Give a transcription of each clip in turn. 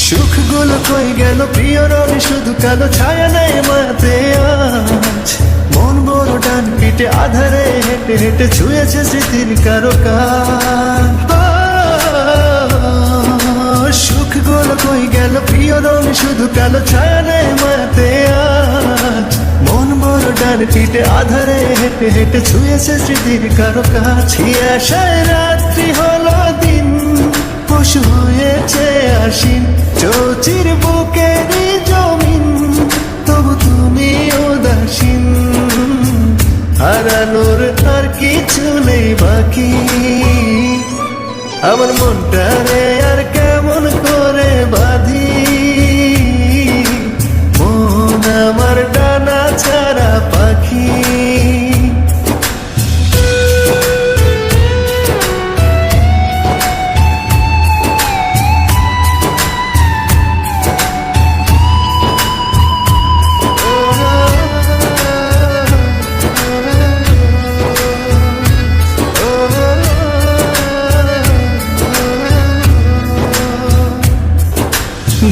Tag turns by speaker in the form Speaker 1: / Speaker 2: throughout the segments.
Speaker 1: সুখগুলো কই গেল প্রিয় রঙ শুধু কালো ছায়া নেই মাতে আজ মন বড় ডান পিটে আধারে হেঁটে হেঁটে ছুঁয়েছে স্মৃতির কারো কান সুখগুলো কই গেল প্রিয় রঙ শুধু কালো ছায়া নেই মাতে আজ মন বড় ডান পিটে আধারে হেঁটে হেঁটে ছুঁয়েছে স্মৃতির কারো কাছে আশায় রাত্রি হলো দিন পশু হয়েছে আশিন চৌচির বুকেরই জমিন তবু তুমি উদাসীন হারানোর আর কিছু নেই বাকি আমার মনটা রে আর কেমন করে বাঁধি মন আমার ডানা ছাড়া পাখি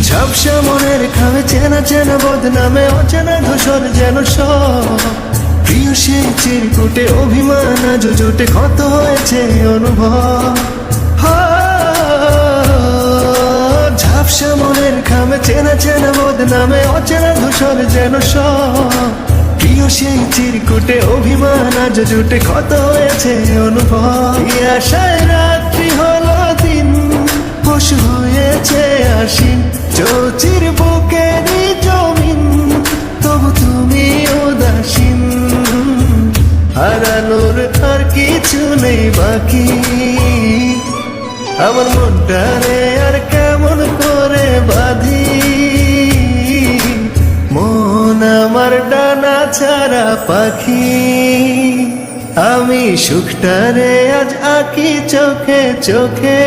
Speaker 1: ঝাপসা মনের খাবে চেনা চেনা বদনামে অচেনা ধূসর যেন সব প্রিয় সেই চিরকুটে অভিমান আজ জুটে ক্ষত হয়েছে অনুভব ঝাপসা মনের খাবে চেনা চেনা বদনামে অচেনা ধূসর যেন সব প্রিয় সেই চিরকুটে অভিমান আজ জুটে ক্ষত হয়েছে অনুভব আশায় রাত্রি হলো দিন পশু হয়েছে আশিন চৌচির বুকেরই জমিন তবু তুমি উদাসীন হারানোর আর কিছু নেই বাকি আমার মনটা রে আর কেমন করে বাঁধি মন আমার ডানা ছাড়া পাখি আমি সুখটা রে আজ আঁকি চোখে চোখে।